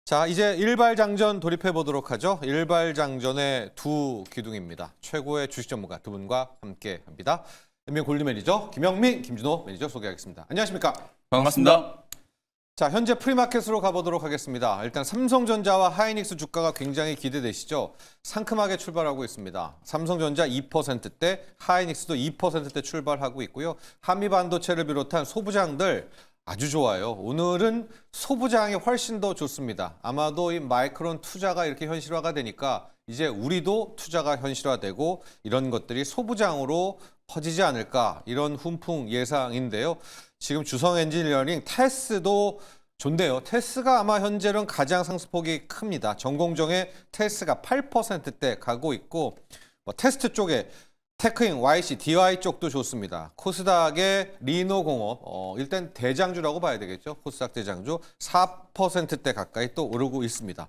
자, 이제 일발장전 돌입해 보도록 하죠. 일발장전의 두 기둥입니다. 최고의 주식 전문가 두 분과 함께 합니다. MBN 골드 매니저 김영민, 김준호 매니저 소개하겠습니다. 안녕하십니까? 반갑습니다. 자, 현재 프리마켓으로 가보도록 하겠습니다. 일단 삼성전자와 하이닉스 주가가 굉장히 기대되시죠? 상큼하게 출발하고 있습니다. 삼성전자 2%대, 하이닉스도 2%대 출발하고 있고요. 한미반도체를 비롯한 소부장들 아주 좋아요. 오늘은 소부장이 훨씬 더 좋습니다. 아마도 이 마이크론 투자가 이렇게 현실화가 되니까 이제 우리도 투자가 현실화되고 이런 것들이 소부장으로 퍼지지 않을까 이런 훈풍 예상인데요. 지금 주성 엔지니어링 테스도 좋네요. 테스가 아마 현재는 가장 상승폭이 큽니다. 전공정의 테스가 8%대 가고 있고 테스트 쪽에 테크인, YC, DY 쪽도 좋습니다. 코스닥의 리노공업, 일단 대장주라고 봐야 되겠죠. 코스닥 대장주 4%대 가까이 또 오르고 있습니다.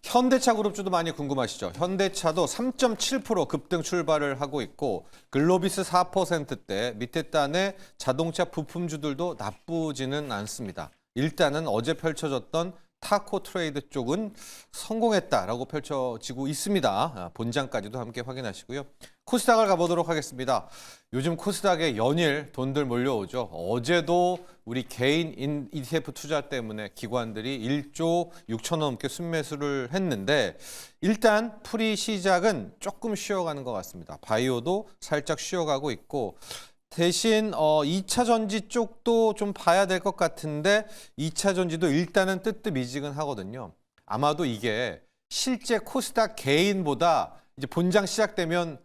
현대차 그룹주도 많이 궁금하시죠. 현대차도 3.7% 급등 출발을 하고 있고 글로비스 4%대 밑에 단의 자동차 부품주들도 나쁘지는 않습니다. 일단은 어제 펼쳐졌던 타코 트레이드 쪽은 성공했다라고 펼쳐지고 있습니다. 본장까지도 함께 확인하시고요. 코스닥을 가보도록 하겠습니다. 요즘 코스닥에 연일 돈들 몰려오죠. 어제도 우리 개인 ETF 투자 때문에 기관들이 1조 6천억 넘게 순매수를 했는데 일단 프리 시작은 조금 쉬어가는 것 같습니다. 바이오도 살짝 쉬어가고 있고 대신 2차 전지 쪽도 좀 봐야 될 것 같은데 2차 전지도 일단은 뜨뜻미지근하거든요. 아마도 이게 실제 코스닥 개인보다 이제 본장 시작되면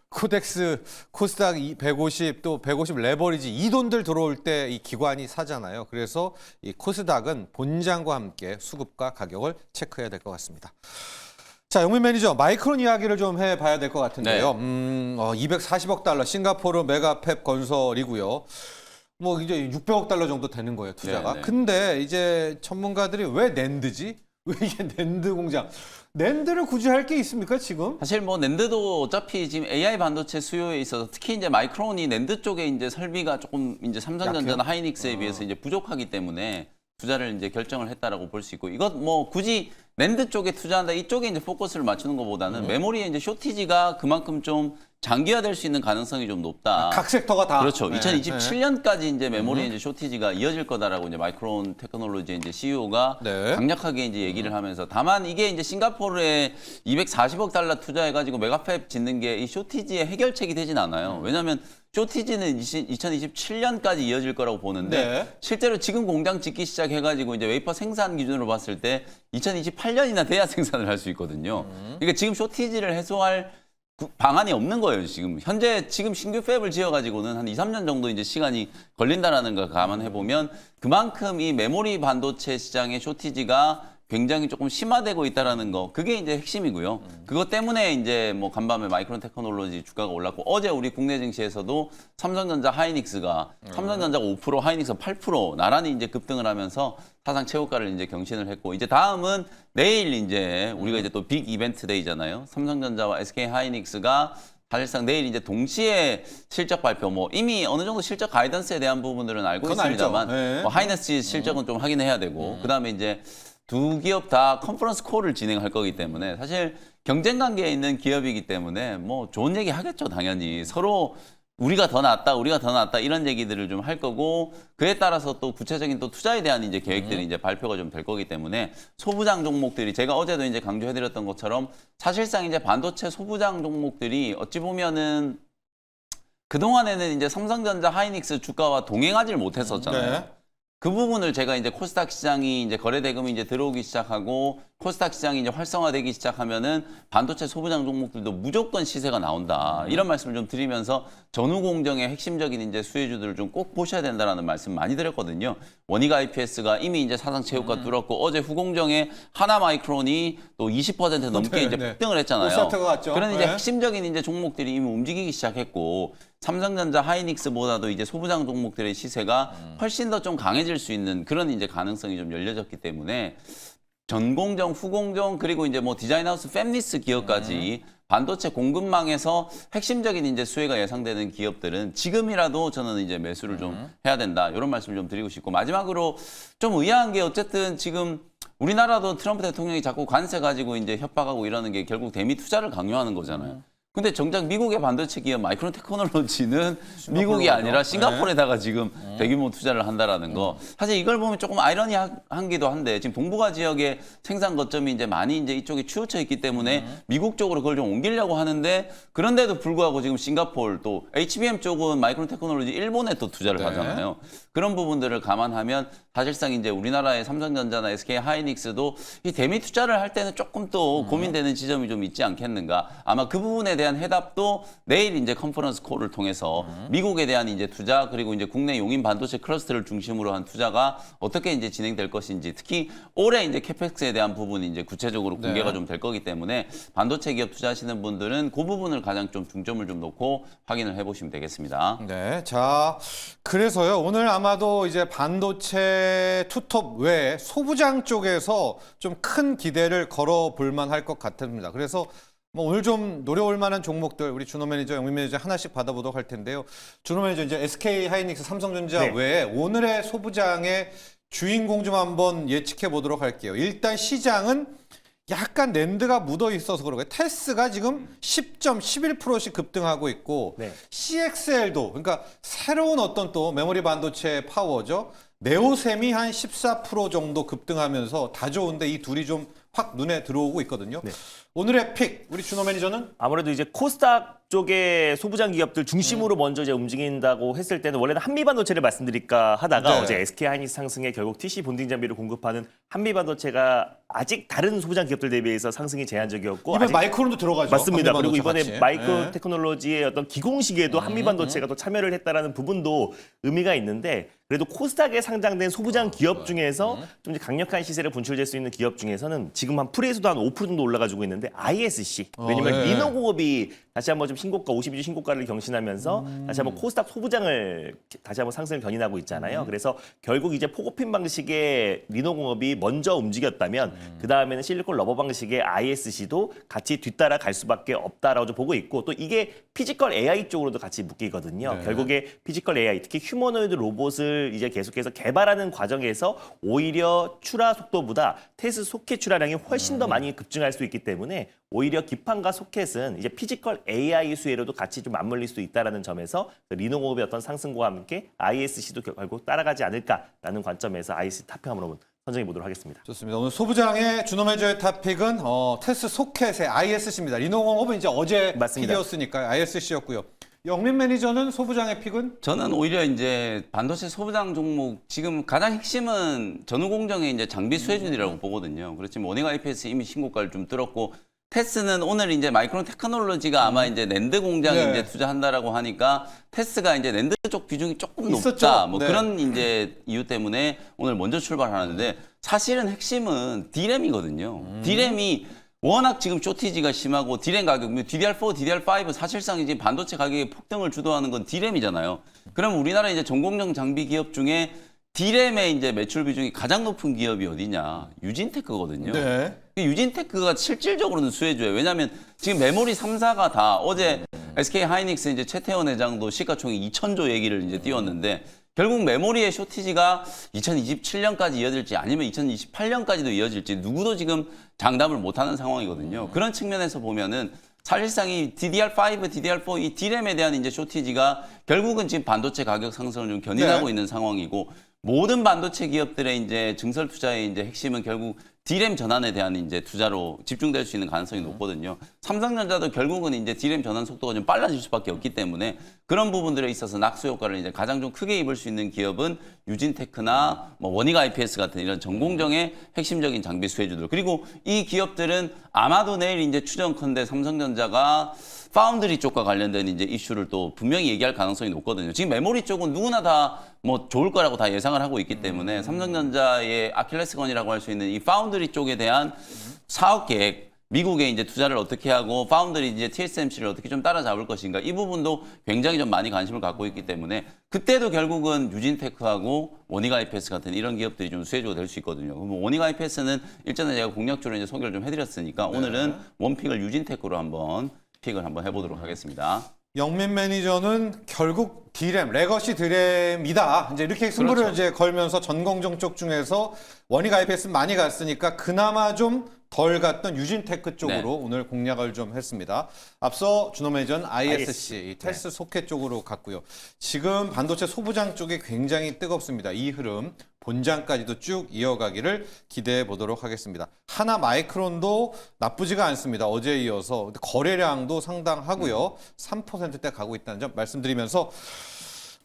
코덱스, 코스닥 150, 또 150 레버리지 이 돈들 들어올 때 이 기관이 사잖아요. 그래서 이 코스닥은 본장과 함께 수급과 가격을 체크해야 될 것 같습니다. 자, 영민 매니저, 마이크론 이야기를 좀 해봐야 될 것 같은데요. 네. 240억 달러, 싱가포르 메가팹 건설이고요. 뭐 이제 600억 달러 정도 되는 거예요, 투자가. 네. 근데 이제 전문가들이 왜 낸드지? 왜 이게 낸드 공장? 낸드를 굳이 할 게 있습니까, 지금? 사실 뭐 낸드도 어차피 지금 AI 반도체 수요에 있어서 특히 이제 마이크론이 낸드 쪽에 이제 설비가 조금 이제 삼성전자나 약해요? 하이닉스에 비해서 이제 부족하기 때문에 투자를 이제 결정을 했다라고 볼 수 있고 이것 뭐 굳이 낸드 쪽에 투자한다 이쪽에 이제 포커스를 맞추는 것보다는 메모리에 이제 쇼티지가 그만큼 좀 장기화될 수 있는 가능성이 좀 높다. 각 섹터가 다. 그렇죠. 네, 2027년까지 이제 메모리 이제 쇼티지가 이어질 거다라고 이제 마이크론 테크놀로지 이제 CEO가 네. 강력하게 이제 얘기를 하면서 다만 이게 이제 싱가포르에 240억 달러 투자해가지고 메가팹 짓는 게 이 쇼티지의 해결책이 되진 않아요. 왜냐하면 쇼티지는 2027년까지 이어질 거라고 보는데 네. 실제로 지금 공장 짓기 시작해가지고 이제 웨이퍼 생산 기준으로 봤을 때 2028년이나 돼야 생산을 할 수 있거든요. 그러니까 지금 쇼티지를 해소할 방안이 없는 거예요, 지금. 현재 지금 신규 팹을 지어가지고는 한 2, 3년 정도 이제 시간이 걸린다라는 걸 감안해보면 그만큼 이 메모리 반도체 시장의 쇼티지가 굉장히 조금 심화되고 있다라는 거, 그게 이제 핵심이고요. 그것 때문에 이제 뭐 간밤에 마이크론 테크놀로지 주가가 올랐고 어제 우리 국내 증시에서도 삼성전자 하이닉스가 삼성전자가 5%, 하이닉스가 8% 나란히 이제 급등을 하면서 사상 최고가를 이제 경신을 했고 이제 다음은 내일 이제 우리가 이제 또 빅 이벤트 데이잖아요. 삼성전자와 SK 하이닉스가 사실상 내일 이제 동시에 실적 발표, 뭐 이미 어느 정도 실적 가이던스에 대한 부분들은 알고 그건 있습니다만 네. 뭐 하이닉스 실적은 좀 확인해야 되고 그다음에 이제 두 기업 다 컨퍼런스 콜을 진행할 거기 때문에 사실 경쟁 관계에 있는 기업이기 때문에 뭐 좋은 얘기 하겠죠, 당연히. 서로 우리가 더 낫다 이런 얘기들을 좀 할 거고 그에 따라서 또 구체적인 또 투자에 대한 이제 계획들이 이제 발표가 좀 될 거기 때문에 소부장 종목들이 제가 어제도 이제 강조해드렸던 것처럼 사실상 이제 반도체 소부장 종목들이 어찌 보면은 그동안에는 이제 삼성전자 하이닉스 주가와 동행하지를 못했었잖아요. 네. 그 부분을 제가 이제 코스닥 시장이 이제 거래 대금이 이제 들어오기 시작하고 코스닥 시장이 이제 활성화되기 시작하면은 반도체 소부장 종목들도 무조건 시세가 나온다. 이런 말씀을 좀 드리면서 전후 공정의 핵심적인 이제 수혜주들을 좀 꼭 보셔야 된다라는 말씀 많이 드렸거든요. 원익 IPS가 이미 이제 사상 최고가 뚫었고 어제 후공정에 하나 마이크론이 또 20% 넘게 이제 네. 폭등을 했잖아요. 오사트가 갔죠. 그런 이제 네. 핵심적인 이제 종목들이 이미 움직이기 시작했고 삼성전자, 하이닉스보다도 이제 소부장 종목들의 시세가 훨씬 더 좀 강해질 수 있는 그런 이제 가능성이 좀 열려졌기 때문에 전공정, 후공정 그리고 이제 뭐 디자인하우스 팹리스 기업까지 반도체 공급망에서 핵심적인 이제 수혜가 예상되는 기업들은 지금이라도 저는 이제 매수를 좀 해야 된다. 이런 말씀을 좀 드리고 싶고 마지막으로 좀 의아한 게 어쨌든 지금 우리나라도 트럼프 대통령이 자꾸 관세 가지고 이제 협박하고 이러는 게 결국 대미 투자를 강요하는 거잖아요. 근데 정작 미국의 반도체 기업 마이크론 테크놀로지는 미국이 아니라 싱가포르에다가 지금 대규모 투자를 한다라는 거. 사실 이걸 보면 조금 아이러니하기도 한데 지금 동북아 지역의 생산 거점이 이제 많이 이제 이쪽에 치우쳐 있기 때문에 미국 쪽으로 그걸 좀 옮기려고 하는데 그런데도 불구하고 지금 싱가포르 또 HBM 쪽은 마이크론 테크놀로지 일본에 또 투자를 하잖아요. 그런 부분들을 감안하면 사실상 이제 우리나라의 삼성전자나 SK 하이닉스도 이 대미 투자를 할 때는 조금 또 고민되는 지점이 좀 있지 않겠는가. 아마 그 부분에 대한 해답도 내일 이제 컨퍼런스 콜을 통해서 미국에 대한 이제 투자 그리고 이제 국내 용인 반도체 클러스터를 중심으로 한 투자가 어떻게 이제 진행될 것인지 특히 올해 이제 캐펙스에 대한 부분이 이제 구체적으로 공개가 좀 될 거기 때문에 반도체 기업 투자하시는 분들은 그 부분을 가장 좀 중점을 좀 놓고 확인을 해보시면 되겠습니다. 네, 자 그래서요 오늘 아마도 이제 반도체 투톱 외에 소부장 쪽에서 좀 큰 기대를 걸어볼 만할 것 같습니다. 그래서 뭐 오늘 좀 노려올 만한 종목들 우리 준호 매니저, 영민 매니저 하나씩 받아보도록 할 텐데요. 준호 매니저 이제 SK 하이닉스, 삼성전자 외에 오늘의 소부장의 주인공 좀 한번 예측해 보도록 할게요. 일단 시장은 약간 낸드가 묻어 있어서 그러고요. 테스가 지금 10.11%씩 급등하고 있고 CXL도 그러니까 새로운 어떤 또 메모리 반도체 파워죠. 네오셈이 한 14% 정도 급등하면서 다 좋은데 이 둘이 좀 확 눈에 들어오고 있거든요. 오늘의 픽 우리 준호 매니저는 아무래도 이제 코스닥 쪽의 소부장 기업들 중심으로 먼저 이제 움직인다고 했을 때는 원래는 한미반도체를 말씀드릴까 하다가 어제 SK 하이닉스 상승에 결국 TC 본딩 장비를 공급하는 한미반도체가 아직 다른 소부장 기업들 대비해서 상승이 제한적이었고 이번 마이크론도 들어가죠. 맞습니다. 그리고 이번에 같이. 마이크로 테크놀로지의 어떤 기공식에도 한미반도체가 또 참여를 했다라는 부분도 의미가 있는데 그래도 코스닥에 상장된 소부장 기업 중에서 좀 이제 강력한 시세를 분출될 수 있는 기업 중에서는 지금 한 프레에서도 한 5% 정도 올라가지고 있는데 ISC 왜냐면 리노공업이 다시 한번 좀 신고가 52주 신고가를 경신하면서 다시 한번 코스닥 소부장을 다시 한번 상승을 견인하고 있잖아요. 그래서 결국 이제 포고핀 방식의 리노공업이 먼저 움직였다면 그 다음에는 실리콘 러버 방식의 ISC도 같이 뒤따라 갈 수밖에 없다라고 보고 있고 또 이게 피지컬 AI 쪽으로도 같이 묶이거든요. 결국에 피지컬 AI 특히 휴머노이드 로봇을 이제 계속해서 개발하는 과정에서 오히려 출하 속도보다 테스 소켓 출하량이 훨씬 더 많이 급증할 수 있기 때문에 오히려 기판과 소켓은 이제 피지컬 AI 수혜로도 같이 좀 맞물릴 수 있다는 점에서 리노공업의 어떤 상승과 함께 ISC도 결국 따라가지 않을까라는 관점에서 ISC 탑핑함으로 한번 선정해 보도록 하겠습니다. 좋습니다. 오늘 소부장의 준호 매니저의 탑픽은 테스 소켓의 ISC입니다. 리노공업은 이제 어제 맞습니다. 픽이었으니까 ISC였고요. 영민 매니저는 소부장의 픽은? 저는 오히려 이제 반도체 소부장 종목 지금 가장 핵심은 전후공정의 이제 장비 수혜주들이라고 보거든요. 그렇지만 원익 IPS 이미 신고가를 좀 뚫었고 테스는 오늘 이제 마이크론 테크놀로지가 아마 이제 낸드 공장에 이제 투자한다라고 하니까 테스가 이제 낸드 쪽 비중이 조금 있었죠. 높다. 뭐 네. 그런 이제 이유 때문에 오늘 먼저 출발하는데 사실은 핵심은 D램이거든요. D램이 워낙 지금 쇼티지가 심하고 D램 가격, DDR4, DDR5 사실상 이제 반도체 가격의 폭등을 주도하는 건 D램이잖아요. 그럼 우리나라 이제 전공정 장비 기업 중에 D램의 이제 매출 비중이 가장 높은 기업이 어디냐? 유진테크거든요. 네. 유진테크가 실질적으로는 수혜주예요. 왜냐하면 지금 메모리 3사가 다 어제 SK 하이닉스 이제 최태원 회장도 시가총액 2,000조 얘기를 이제 띄웠는데 결국 메모리의 쇼티지가 2027년까지 이어질지 아니면 2028년까지도 이어질지 누구도 지금 장담을 못하는 상황이거든요. 그런 측면에서 보면은 사실상 이 DDR5, DDR4 이 D램에 대한 이제 쇼티지가 결국은 지금 반도체 가격 상승을 좀 견인하고 있는 상황이고 모든 반도체 기업들의 이제 증설 투자의 이제 핵심은 결국 D램 전환에 대한 이제 투자로 집중될 수 있는 가능성이 높거든요. 삼성전자도 결국은 이제 D램 전환 속도가 좀 빨라질 수밖에 없기 때문에 그런 부분들에 있어서 낙수 효과를 이제 가장 좀 크게 입을 수 있는 기업은 유진테크나 뭐 원익 IPS 같은 이런 전공정의 핵심적인 장비 수혜주들. 그리고 이 기업들은 아마도 내일 이제 추정컨대 삼성전자가 파운드리 쪽과 관련된 이제 이슈를 또 분명히 얘기할 가능성이 높거든요. 지금 메모리 쪽은 누구나 다 뭐 좋을 거라고 다 예상을 하고 있기 때문에 삼성전자의 아킬레스건이라고 할 수 있는 이 파운드리 쪽에 대한 사업 계획, 미국에 이제 투자를 어떻게 하고 파운드리 이제 TSMC를 어떻게 좀 따라잡을 것인가 이 부분도 굉장히 좀 많이 관심을 갖고 있기 때문에 그때도 결국은 유진테크하고 원익 IPS 같은 이런 기업들이 좀 수혜주가 될 수 있거든요. 그럼 원익 IPS는 일전에 제가 공략적으로 이제 소개를 좀 해드렸으니까 오늘은 원픽을 유진테크로 한번 픽을 한번 해보도록 하겠습니다. 영민 매니저는 결국 디램, 레거시 디램이다. 이제 이렇게 승부를 그렇죠. 이제 걸면서 전공정 쪽 중에서 원이 가입했으면 많이 갔으니까 그나마 좀 덜 갔던 유진테크 쪽으로 네. 오늘 공략을 좀 했습니다. 앞서 준호 매니저는 ISC, ISC. 이 테스 소켓 쪽으로 갔고요. 지금 반도체 소부장 쪽이 굉장히 뜨겁습니다. 이 흐름 본장까지도 쭉 이어가기를 기대해 보도록 하겠습니다. 하나 마이크론도 나쁘지가 않습니다. 어제에 이어서 근데 거래량도 상당하고요. 3%대 가고 있다는 점 말씀드리면서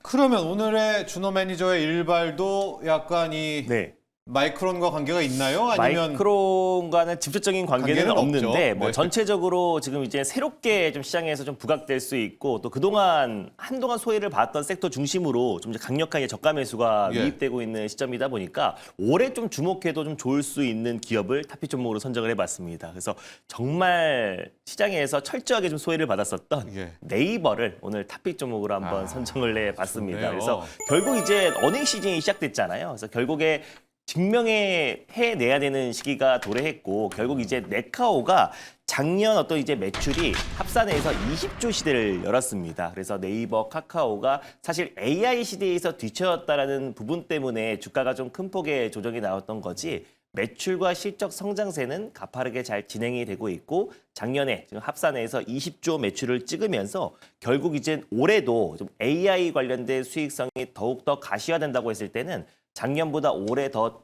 그러면 오늘의 준호 매니저의 일발도 약간 이 네. 마이크론과 관계가 있나요? 아니면 마이크론과는 직접적인 관계는 관계는 없는데 없죠. 뭐 네. 전체적으로 지금 이제 새롭게 좀 시장에서 좀 부각될 수 있고 또 그동안 한동안 소외를 봤던 섹터 중심으로 좀 이제 강력하게 저가 매수가 예. 유입되고 있는 시점이다 보니까 올해 좀 주목해도 좀 좋을 수 있는 기업을 타피 종목으로 선정을 해봤습니다. 그래서 정말 시장에서 철저하게 좀 소외를 받았었던 예. 네이버를 오늘 타피 종목으로 한번 선정을 해봤습니다. 좋네요. 그래서 결국 이제 어닝 시즌이 시작됐잖아요. 그래서 결국에 증명해 내야 되는 시기가 도래했고 결국 이제 네카오가 작년 어떤 이제 매출이 합산해서 20조 시대를 열었습니다. 그래서 네이버, 카카오가 사실 AI 시대에서 뒤처졌다라는 부분 때문에 주가가 좀 큰 폭의 조정이 나왔던 거지 매출과 실적 성장세는 가파르게 잘 진행이 되고 있고 작년에 지금 합산해서 20조 매출을 찍으면서 결국 이제 올해도 좀 AI 관련된 수익성이 더욱더 가시화된다고 했을 때는 작년보다 올해 더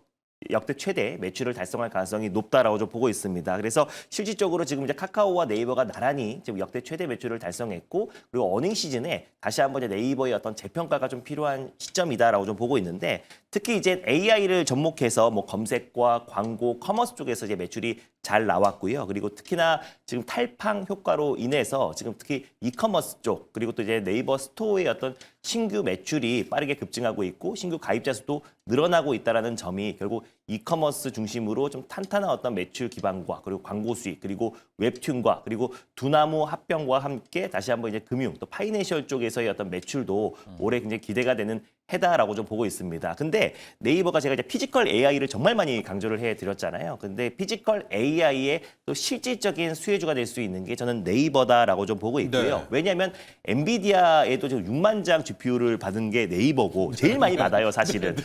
역대 최대 매출을 달성할 가능성이 높다라고 좀 보고 있습니다. 그래서 실질적으로 지금 이제 카카오와 네이버가 나란히 지금 역대 최대 매출을 달성했고 그리고 어닝 시즌에 다시 한번 이제 네이버의 어떤 재평가가 좀 필요한 시점이다라고 좀 보고 있는데 특히 이제 AI를 접목해서 뭐 검색과 광고, 커머스 쪽에서 이제 매출이 잘 나왔고요. 그리고 특히나 지금 탈팡 효과로 인해서 지금 특히 이커머스 쪽 그리고 또 이제 네이버 스토어의 어떤 신규 매출이 빠르게 급증하고 있고 신규 가입자 수도 늘어나고 있다라는 점이 결국 이커머스 중심으로 좀 탄탄한 어떤 매출 기반과 그리고 광고 수익 그리고 웹툰과 그리고 두나무 합병과 함께 다시 한번 이제 금융 또 파이낸셜 쪽에서의 어떤 매출도 올해 굉장히 기대가 되는 해다라고 좀 보고 있습니다. 근데 네이버가 제가 이제 피지컬 AI를 정말 많이 강조를 해드렸잖아요. 근데 피지컬 AI의 또 실질적인 수혜주가 될 수 있는 게 저는 네이버다라고 좀 보고 있고요. 네. 왜냐하면 엔비디아에도 지금 6만 장 GPU를 받은 게 네이버고 제일 많이 받아요, 사실은.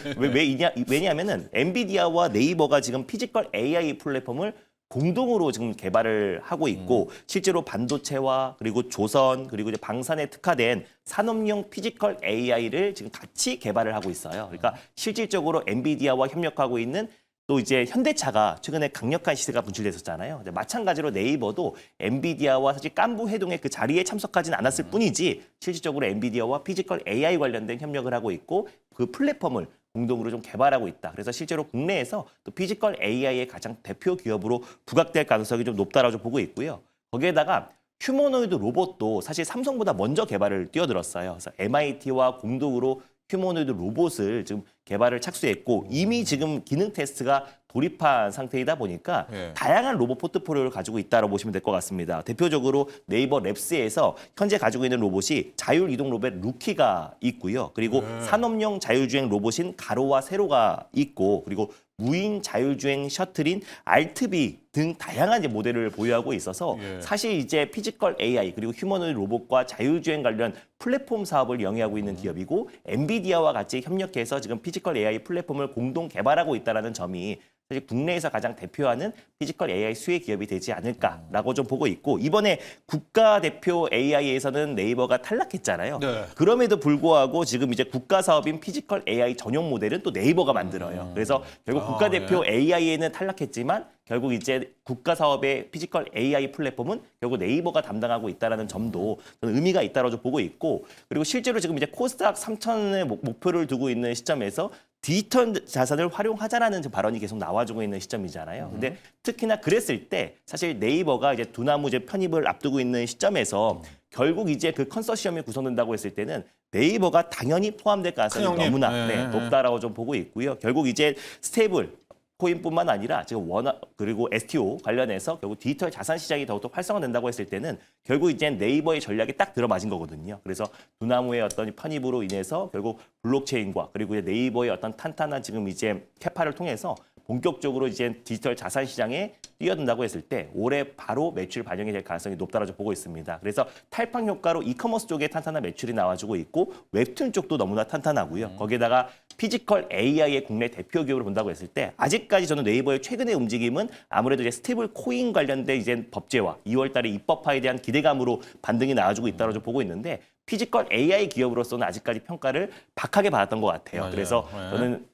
왜냐하면은 엔비디아와 네이버가 지금 피지컬 AI 플랫폼을 공동으로 지금 개발을 하고 있고 실제로 반도체와 그리고 조선 그리고 이제 방산에 특화된 산업용 피지컬 AI를 지금 같이 개발을 하고 있어요. 그러니까 실질적으로 엔비디아와 협력하고 있는 또 이제 현대차가 최근에 강력한 시세가 분출됐었잖아요. 근데 마찬가지로 네이버도 엔비디아와 사실 깐부 회동의 그 자리에 참석하진 않았을 뿐이지 실질적으로 엔비디아와 피지컬 AI 관련된 협력을 하고 있고 그 플랫폼을 공동으로 좀 개발하고 있다. 그래서 실제로 국내에서 또 피지컬 AI의 가장 대표 기업으로 부각될 가능성이 좀 높다라고 보고 있고요. 거기에다가 휴머노이드 로봇도 사실 삼성보다 먼저 개발을 뛰어들었어요. 그래서 MIT와 공동으로 휴머노이드 로봇을 지금 개발을 착수했고 이미 지금 기능 테스트가 돌입한 상태이다 보니까 예. 다양한 로봇 포트폴리오를 가지고 있다고 보시면 될 것 같습니다. 대표적으로 네이버 랩스에서 현재 가지고 있는 로봇이 자율 이동 로봇 루키가 있고요. 그리고 산업용 자율주행 로봇인 가로와 세로가 있고 그리고 무인 자율주행 셔틀인 알트비 등 다양한 이제 모델을 보유하고 있어서 예. 사실 이제 피지컬 AI 그리고 휴머노이드 로봇과 자율주행 관련 플랫폼 사업을 영위하고 있는 기업이고 엔비디아와 같이 협력해서 지금 피지컬 AI 플랫폼을 공동 개발하고 있다는 점이 사실 국내에서 가장 대표하는 피지컬 AI 수혜 기업이 되지 않을까라고 좀 보고 있고 이번에 국가대표 AI에서는 네이버가 탈락했잖아요. 네. 그럼에도 불구하고 지금 이제 국가 사업인 피지컬 AI 전용 모델은 또 네이버가 만들어요. 그래서 결국 국가대표 AI에는 탈락했지만 결국 이제 국가 사업의 피지컬 AI 플랫폼은 결국 네이버가 담당하고 있다는 점도 저는 의미가 있다고 좀 보고 있고 그리고 실제로 지금 이제 코스닥 3,000의 목표를 두고 있는 시점에서 디지털 자산을 활용하자라는 발언이 계속 나와주고 있는 시점이잖아요. 근데 특히나 그랬을 때 사실 네이버가 이제 두나무 이제 편입을 앞두고 있는 시점에서 결국 이제 그 컨소시엄이 구성된다고 했을 때는 네이버가 당연히 포함될 가능성이 큰 형님. 너무나 네. 높다라고 좀 보고 있고요. 결국 이제 스테이블 코인뿐만 아니라 지금 원화 그리고 STO 관련해서 결국 디지털 자산 시장이 더욱더 활성화된다고 했을 때는 결국 이제 네이버의 전략이 딱 들어맞은 거거든요. 그래서 두나무의 어떤 편입으로 인해서 결국 블록체인과 그리고 이제 네이버의 어떤 탄탄한 지금 이제 캐파를 통해서 본격적으로 이제 디지털 자산 시장에 뛰어든다고 했을 때 올해 바로 매출 반영이 될 가능성이 높다라고 보고 있습니다. 그래서 탈팡 효과로 이커머스 쪽에 탄탄한 매출이 나와주고 있고 웹툰 쪽도 너무나 탄탄하고요. 거기에다가 피지컬 AI의 국내 대표 기업으로 본다고 했을 때 아직까지 저는 네이버의 최근의 움직임은 아무래도 이제 스테이블 코인 관련된 이제 법제화 2월달에 입법화에 대한 기대감으로 반등이 나와주고 있다고 보고 있는데 피지컬 AI 기업으로서는 아직까지 평가를 박하게 받았던 것 같아요. 맞아요. 그래서 네. 저는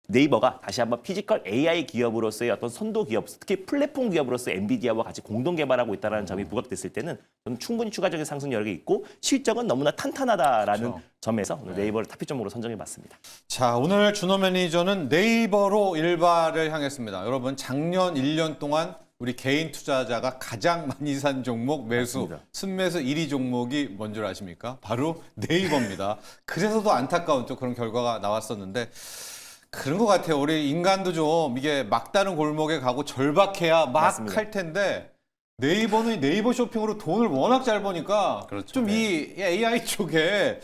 네이버가 다시 한번 피지컬 AI 기업으로서의 어떤 선도 기업, 특히 플랫폼 기업으로서 엔비디아와 같이 공동 개발하고 있다는 점이 부각됐을 때는 저는 충분히 추가적인 상승 여력이 있고 실적은 너무나 탄탄하다라는 그렇죠. 점에서 오늘 네이버를 탑픽점으로 선정해봤습니다. 자, 오늘 준호 매니저는 네이버로 일발을 향했습니다. 여러분, 작년 1년 동안 우리 개인 투자자가 가장 많이 산 종목 매수, 맞습니다. 순매수 1위 종목이 뭔 줄 아십니까? 바로 네이버입니다. 그래서도 안타까운 또 그런 결과가 나왔었는데 그런 것 같아요. 우리 인간도 좀 이게 막다른 골목에 가고 절박해야 막 맞습니다. 할 텐데 네이버는 네이버 쇼핑으로 돈을 워낙 잘 버니까 그렇죠. 좀 이 AI 쪽에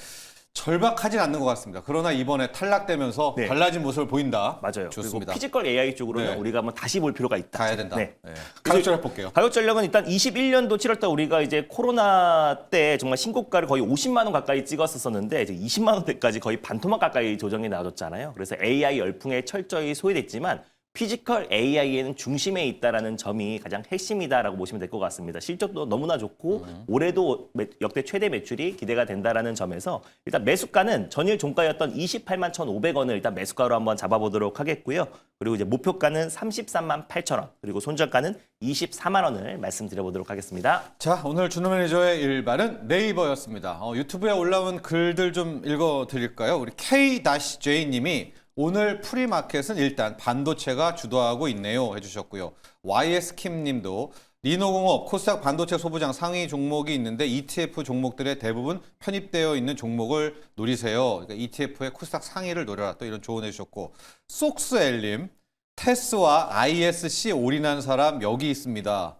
절박하진 않는 것 같습니다. 그러나 이번에 탈락되면서 네. 달라진 모습을 보인다. 맞아요. 좋습니다. 그리고 피지컬 AI 쪽으로는 네. 우리가 한번 다시 볼 필요가 있다. 가야 된다. 네. 네. 가격적 해볼게요. 가격 전략은 일단 21년도 7월달 우리가 이제 코로나 때 정말 신고가를 거의 50만 원 가까이 찍었었는데 이제 20만 원대까지 거의 반토막 가까이 조정이 나와줬잖아요. 그래서 AI 열풍에 철저히 소외됐지만 피지컬 AI에는 중심에 있다라는 점이 가장 핵심이다라고 보시면 될 것 같습니다. 실적도 너무나 좋고 올해도 역대 최대 매출이 기대가 된다라는 점에서 일단 매수가는 전일 종가였던 28만 1,500원을 일단 매수가로 한번 잡아보도록 하겠고요. 그리고 이제 목표가는 33만 8천 원, 그리고 손절가는 24만 원을 말씀드려보도록 하겠습니다. 자, 오늘 준호 매니저의 일발은 네이버였습니다. 유튜브에 올라온 글들 좀 읽어드릴까요? 우리 K-J님이 오늘 프리마켓은 일단 반도체가 주도하고 있네요 해주셨고요. YS킴님도 리노공업, 코스닥 반도체 소부장 상위 종목이 있는데 ETF 종목들의 대부분 편입되어 있는 종목을 노리세요. 그러니까 ETF의 코스닥 상위를 노려라 또 이런 조언해 주셨고 속스엘님, 테스와 ISC 올인한 사람 여기 있습니다.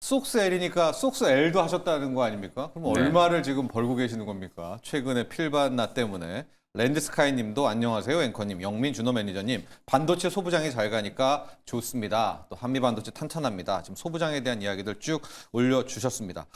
속스엘이니까 속스엘도 하셨다는 거 아닙니까? 그럼 네. 얼마를 지금 벌고 계시는 겁니까? 최근에 필반나 때문에. 랜드스카이님도 안녕하세요 앵커님, 영민 준호 매니저님, 반도체 소부장이 잘 가니까 좋습니다. 또 한미 반도체 탄탄합니다. 지금 소부장에 대한 이야기들 쭉 올려주셨습니다.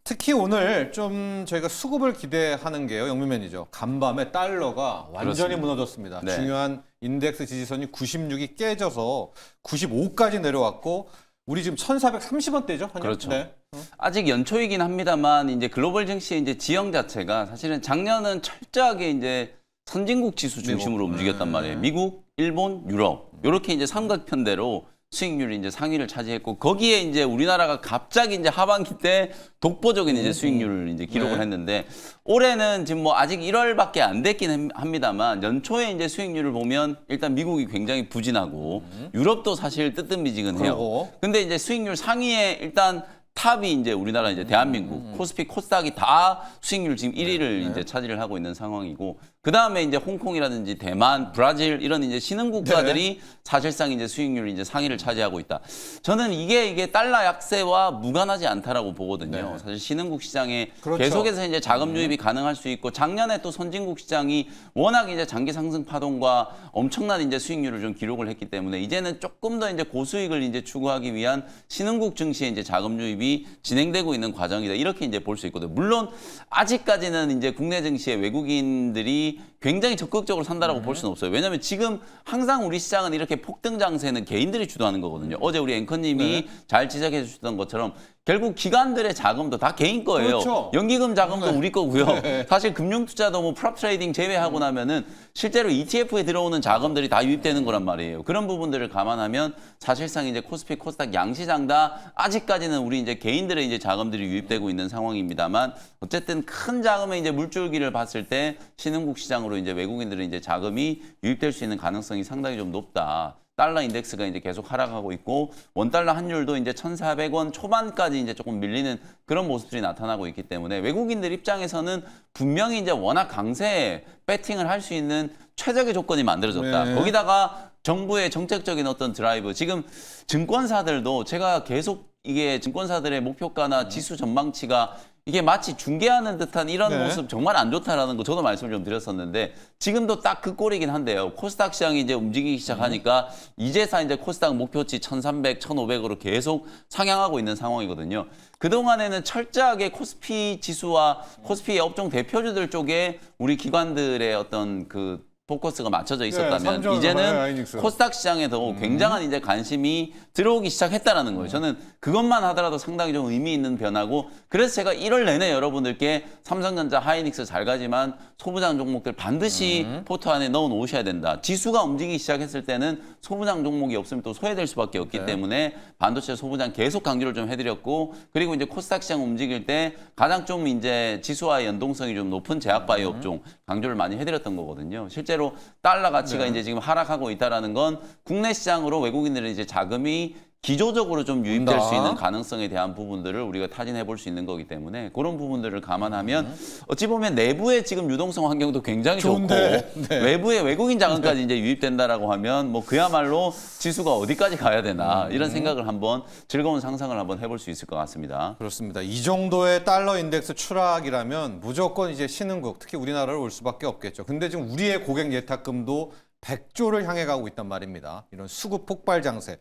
특히 오늘 좀 저희가 수급을 기대하는 게요, 영민 매니저. 간밤에 달러가 완전히 그렇습니다. 무너졌습니다. 네. 중요한 인덱스 지지선이 96이 깨져서 95까지 내려왔고 우리 지금 1,430원대죠? 그렇죠. 네. 아직 연초이긴 합니다만 이제 글로벌 증시의 이제 지형 자체가 사실은 작년은 철저하게 이제 선진국 지수 중심으로 미국. 움직였단 네. 말이에요. 미국, 일본, 유럽 이렇게 이제 삼각편대로 수익률이 이제 상위를 차지했고 거기에 이제 우리나라가 갑자기 이제 하반기 때 독보적인 이제 수익률을 이제 기록을 네. 했는데 올해는 지금 뭐 아직 1월밖에 안 됐긴 합니다만 연초에 이제 수익률을 보면 일단 미국이 굉장히 부진하고 유럽도 사실 뜨뜻미지근해요. 그러고. 근데 이제 수익률 상위에 일단 탑이 이제 우리나라 이제 대한민국 코스피 코스닥이 다 수익률 지금 1위를 이제 차지를 하고 있는 상황이고 그 다음에 이제 홍콩이라든지 대만, 브라질 이런 이제 신흥 국가들이 사실상 이제 수익률 이제 상위를 차지하고 있다. 저는 이게 달러 약세와 무관하지 않다라고 보거든요. 네. 사실 신흥국 시장에 그렇죠. 계속해서 이제 자금 유입이 가능할 수 있고 작년에 또 선진국 시장이 워낙 이제 장기 상승 파동과 엄청난 이제 수익률을 좀 기록을 했기 때문에 이제는 조금 더 이제 고수익을 이제 추구하기 위한 신흥국 증시에 이제 자금 유입이 진행되고 있는 과정이다. 이렇게 이제 볼 수 있거든요. 물론 아직까지는 이제 국내 증시에 외국인들이 굉장히 적극적으로 산다라고 볼 수는 없어요. 왜냐하면 지금 항상 우리 시장은 이렇게 폭등 장세는 개인들이 주도하는 거거든요. 어제 우리 앵커님이 잘 지적해 주셨던 것처럼 결국 기관들의 자금도 다 개인 거예요. 그렇죠. 연기금 자금도 우리 거고요. 사실 금융투자도 뭐 프랍 트레이딩 제외하고 나면은 실제로 ETF에 들어오는 자금들이 다 유입되는 거란 말이에요. 그런 부분들을 감안하면 사실상 이제 코스피, 코스닥 양시장 다 아직까지는 우리 이제 개인들의 이제 자금들이 유입되고 있는 상황입니다만 어쨌든 큰 자금의 이제 물줄기를 봤을 때 신흥국 시장으로 이제 외국인들의 이제 자금이 유입될 수 있는 가능성이 상당히 좀 높다. 달러 인덱스가 이제 계속 하락하고 있고 원달러 환율도 이제 1,400원 초반까지 이제 조금 밀리는 그런 모습들이 나타나고 있기 때문에 외국인들 입장에서는 분명히 이제 워낙 강세 배팅을 할 수 있는 최적의 조건이 만들어졌다. 네. 거기다가 정부의 정책적인 어떤 드라이브 지금 증권사들도 제가 계속 이게 증권사들의 목표가나 지수 전망치가 이게 마치 중개하는 듯한 이런 네. 모습 정말 안 좋다라는 거 저도 말씀을 좀 드렸었는데 지금도 딱 그 꼴이긴 한데요. 코스닥 시장이 이제 움직이기 시작하니까 이제서 이제 코스닥 목표치 1,300, 1,500으로 계속 상향하고 있는 상황이거든요. 그동안에는 철저하게 코스피 지수와 코스피 업종 대표주들 쪽에 우리 기관들의 어떤 그 포커스가 맞춰져 있었다면 삼성전자, 이제는 하이닉스. 코스닥 시장에도 굉장한 이제 관심이 들어오기 시작했다라는 거예요. 저는 그것만 하더라도 상당히 좀 의미 있는 변화고 그래서 제가 1월 내내 여러분들께 삼성전자, 하이닉스 잘 가지만 소부장 종목들 반드시 포트 안에 넣어 놓으셔야 된다. 지수가 움직이기 시작했을 때는 소부장 종목이 없으면 또 소외될 수밖에 없기 때문에 반도체 소부장 계속 강조를 좀 해드렸고 그리고 이제 코스닥 시장 움직일 때 가장 좀 이제 지수와의 연동성이 좀 높은 제약바이오 업종 강조를 많이 해드렸던 거거든요. 실제로 달러 가치가 이제 지금 하락하고 있다라는 건 국내 시장으로 외국인들의 이제 자금이 기조적으로 좀 유입될 온다. 수 있는 가능성에 대한 부분들을 우리가 타진해 볼 수 있는 거기 때문에 그런 부분들을 감안하면 어찌 보면 내부의 지금 유동성 환경도 굉장히 좋은데. 좋고 네. 외부의 외국인 자금까지 이제 유입된다라고 하면 뭐 그야말로 지수가 어디까지 가야 되나 이런 생각을 한번 즐거운 상상을 한번 해볼 수 있을 것 같습니다. 그렇습니다. 이 정도의 달러 인덱스 추락이라면 무조건 이제 신흥국, 특히 우리나라를 올 수밖에 없겠죠. 근데 지금 우리의 고객 예탁금도 100조를 향해 가고 있단 말입니다. 이런 수급 폭발 장세.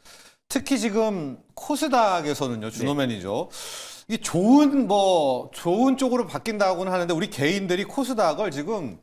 특히 지금 코스닥에서는요, 준호 매니저. 이게 좋은 쪽으로 바뀐다고는 하는데 우리 개인들이 코스닥을 지금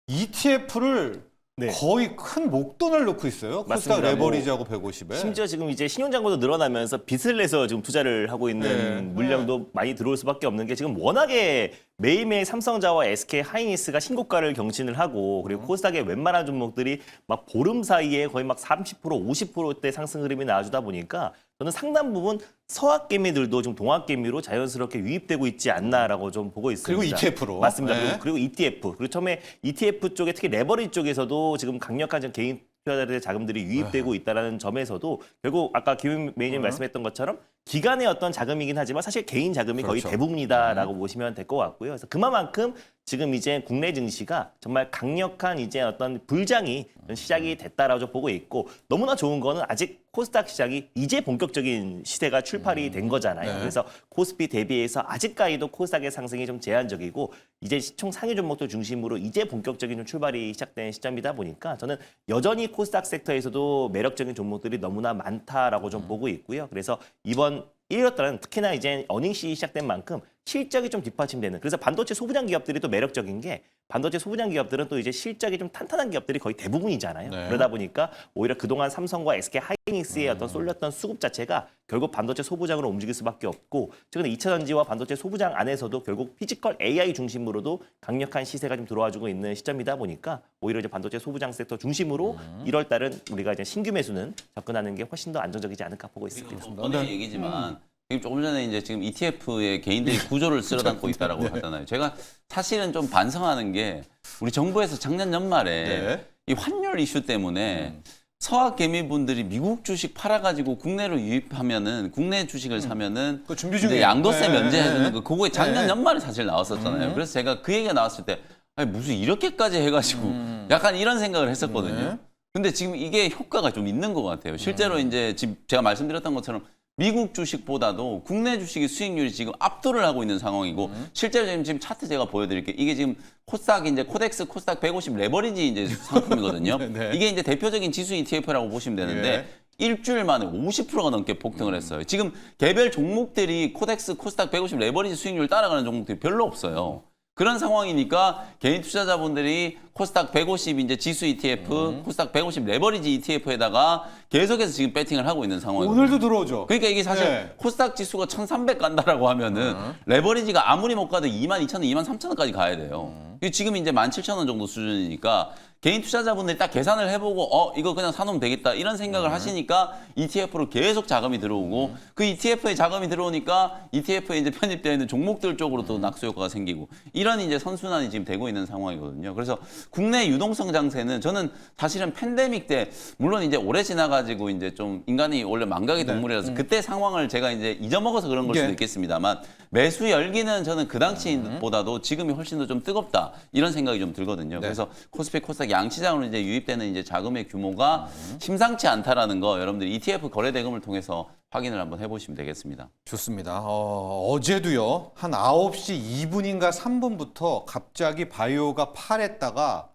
ETF를 네. 거의 큰 목돈을 넣고 있어요. 코스닥 맞습니다. 레버리지하고 150에. 심지어 지금 이제 신용잔고도 늘어나면서 빚을 내서 지금 투자를 하고 있는 네. 물량도 많이 들어올 수밖에 없는 게 지금 워낙에 매일매일 삼성자와 SK 하이닉스가 신고가를 경신을 하고 그리고 코스닥의 웬만한 종목들이 막 보름 사이에 거의 막 30%, 50%대 상승 흐름이 나와주다 보니까 저는 상당 부분 서학개미들도 좀 동학개미로 자연스럽게 유입되고 있지 않나라고 좀 보고 있습니다. 그리고 ETF로. 맞습니다. 네. 그리고 ETF. 그리고 처음에 ETF 쪽에 특히 레버리지 쪽에서도 지금 강력한 좀 개인 투자자들의 자금들이 유입되고 있다는 점에서도 결국 아까 김 매니저님 말씀했던 것처럼 기관의 어떤 자금이긴 하지만 사실 개인 자금이 거의 그렇죠. 대부분이다라고 보시면 될 것 같고요. 그래서 그만큼 지금 이제 국내 증시가 정말 강력한 이제 어떤 불장이 시작이 됐다라고 좀 보고 있고 너무나 좋은 거는 아직 코스닥 시장이 이제 본격적인 시세가 출발이 된 거잖아요. 네. 그래서 코스피 대비해서 아직까지도 코스닥의 상승이 좀 제한적이고 이제 시총 상위 종목들 중심으로 이제 본격적인 좀 출발이 시작된 시점이다 보니까 저는 여전히 코스닥 섹터에서도 매력적인 종목들이 너무나 많다라고 좀 보고 있고요. 그래서 이번 1월 달은 특히나 이제 어닝시 시작된 만큼 실적이 좀 뒷받침되는 그래서 반도체 소부장 기업들이 또 매력적인 게 반도체 소부장 기업들은 또 이제 실적이 좀 탄탄한 기업들이 거의 대부분이잖아요. 네. 그러다 보니까 오히려 그동안 삼성과 SK 하이닉스의 어떤 쏠렸던 수급 자체가 결국 반도체 소부장으로 움직일 수밖에 없고 최근에 2차전지와 반도체 소부장 안에서도 결국 피지컬 AI 중심으로도 강력한 시세가 좀 들어와주고 있는 시점이다 보니까 오히려 이제 반도체 소부장 섹터 중심으로 1월 달은 우리가 이제 신규 매수는 접근하는 게 훨씬 더 안정적이지 않을까 보고 있습니다. 오늘 얘기지만 지금 조금 전에 이제 지금 ETF의 개인들이 구조를 쓸어 담고 있다라고 하잖아요. 제가 사실은 좀 반성하는 게 우리 정부에서 작년 연말에 네. 이 환율 이슈 때문에 서학 개미분들이 미국 주식 팔아가지고 국내로 유입하면은 국내 주식을 사면은 그 준비 이제 중이에요. 양도세 네. 면제해주는 거 그거에 작년 네. 연말에 사실 나왔었잖아요. 그래서 제가 그 얘기가 나왔을 때 아니, 무슨 이렇게까지 해가지고 약간 이런 생각을 했었거든요. 네. 근데 지금 이게 효과가 좀 있는 것 같아요. 실제로 이제 지금 제가 말씀드렸던 것처럼 미국 주식보다도 국내 주식의 수익률이 지금 압도를 하고 있는 상황이고 실제로 지금 차트 제가 보여드릴게요. 이게 지금 코스닥 이제 코덱스 코스닥 150 레버리지 이제 상품이거든요. 네. 이게 이제 대표적인 지수 ETF라고 보시면 되는데 일주일 만에 50%가 넘게 폭등을 했어요. 지금 개별 종목들이 코덱스 코스닥 150 레버리지 수익률 따라가는 종목들이 별로 없어요. 그런 상황이니까 개인 투자자분들이 코스닥 150 이제 지수 ETF, 코스닥 150 레버리지 ETF에다가 계속해서 지금 배팅을 하고 있는 상황이거든요. 오늘도 들어오죠. 그러니까 이게 사실 네. 코스닥 지수가 1,300 간다라고 하면은 레버리지가 아무리 못 가도 22,000원, 23,000원까지 가야 돼요. 이게 지금 이제 17,000원 정도 수준이니까 개인 투자자분들이 딱 계산을 해보고 이거 그냥 사놓으면 되겠다 이런 생각을 하시니까 ETF로 계속 자금이 들어오고 그 ETF에 자금이 들어오니까 ETF에 이제 편입되어 있는 종목들 쪽으로 또 낙수 효과가 생기고 이런 이제 선순환이 지금 되고 있는 상황이거든요. 그래서 국내 유동성 장세는 저는 사실은 팬데믹 때 물론 이제 오래 지나가지고 이제 좀 인간이 원래 망각의 동물이라서 그때 상황을 제가 이제 잊어먹어서 그런 걸 수도 예. 있겠습니다만 매수 열기는 저는 그 당시보다도 지금이 훨씬 더 좀 뜨겁다 이런 생각이 좀 들거든요. 그래서 코스피 코스닥 코스닥 양시장으로 이제 유입되는 이제 자금의 규모가 심상치 않다라는 거 여러분들 ETF 거래 대금을 통해서 확인을 한번 해보시면 되겠습니다. 좋습니다. 어제도요. 한 9시 2분인가 3분부터 갑자기 바이오가 팔했다가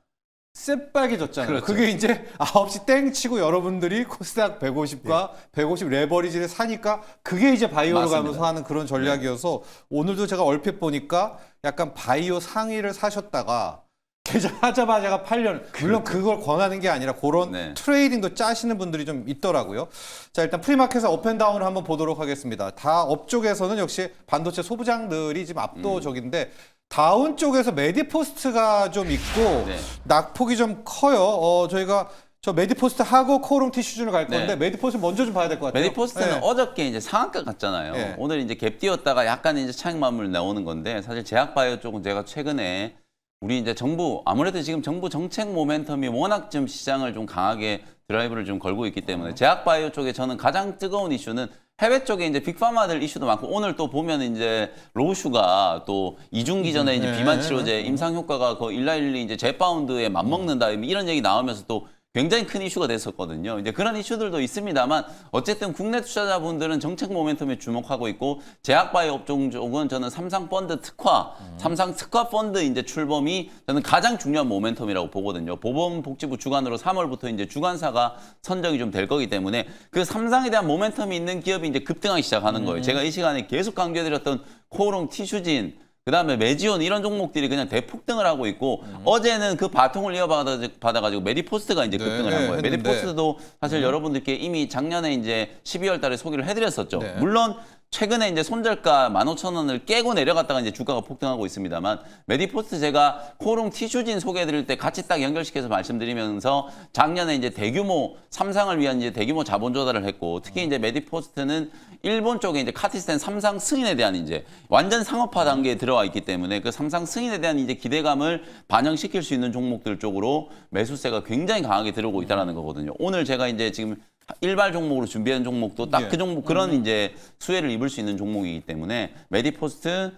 새빨개졌잖아요. 그렇죠. 그게 이제 9시 땡 치고 여러분들이 코스닥 150과 150 레버리지를 사니까 그게 이제 바이오로 맞습니다. 가면서 하는 그런 전략이어서 오늘도 제가 얼핏 보니까 약간 바이오 상위를 사셨다가 계좌하자마자가 8년. 물론 그걸 권하는 게 아니라 그런 네. 트레이딩도 짜시는 분들이 좀 있더라고요. 자, 일단 프리마켓의 업앤다운을 한번 보도록 하겠습니다. 다 업쪽에서는 역시 반도체 소부장들이 지금 압도적인데 다운 쪽에서 메디포스트가 좀 있고 네. 낙폭이 좀 커요. 저희가 저 메디포스트 하고 코오롱 티슈준을 갈 건데 네. 메디포스트 먼저 좀 봐야 될 것 같아요. 메디포스트는 네. 어저께 이제 상한가 갔잖아요. 네. 오늘 이제 갭 띄웠다가 약간 이제 차익 마무리 나오는 건데 사실 제약바이오 쪽은 제가 최근에 우리 이제 정부 아무래도 지금 정부 정책 모멘텀이 워낙 좀 시장을 좀 강하게 드라이브를 좀 걸고 있기 때문에 제약바이오 쪽에 저는 가장 뜨거운 이슈는 해외 쪽에 이제 빅파마들 이슈도 많고 오늘 또 보면 이제 로슈가 또 이중기 전에 이제 네. 비만 치료제 임상 효과가 그 일라일리 이제 제파운드에 맞먹는다 이런 얘기 나오면서 또 굉장히 큰 이슈가 됐었거든요. 이제 그런 이슈들도 있습니다만 어쨌든 국내 투자자분들은 정책 모멘텀에 주목하고 있고 제약바이오 업종 쪽은 저는 삼상 펀드 특화, 삼상 특화 펀드 이제 출범이 저는 가장 중요한 모멘텀이라고 보거든요. 보건복지부 주관으로 3월부터 이제 주관사가 선정이 좀 될 거기 때문에 그 삼상에 대한 모멘텀이 있는 기업이 이제 급등하기 시작하는 거예요. 제가 이 시간에 계속 강조해드렸던 코오롱, 티슈진 그다음에 메지온 이런 종목들이 그냥 대폭등을 하고 있고 어제는 그 바통을 이어받아가지고 메디포스트가 이제 네, 급등을 한 거예요. 했는데. 메디포스트도 사실 여러분들께 이미 작년에 이제 12월 달에 소개를 해드렸었죠. 네. 물론 최근에 이제 손절가 15,000원을 깨고 내려갔다가 이제 주가가 폭등하고 있습니다만 메디포스트 제가 코오롱 티슈진 소개해드릴 때 같이 딱 연결시켜서 말씀드리면서 작년에 이제 대규모 삼상을 위한 이제 대규모 자본 조달을 했고 특히 이제 메디포스트는 일본 쪽에 이제 카티스텐 삼상 승인에 대한 이제 완전 상업화 단계에 들어와 있기 때문에 그 삼상 승인에 대한 이제 기대감을 반영시킬 수 있는 종목들 쪽으로 매수세가 굉장히 강하게 들어오고 있다는 거거든요. 오늘 제가 이제 지금 일발 종목으로 준비한 종목도 딱 그 예. 종목 그런 이제 수혜를 입을 수 있는 종목이기 때문에 메디포스트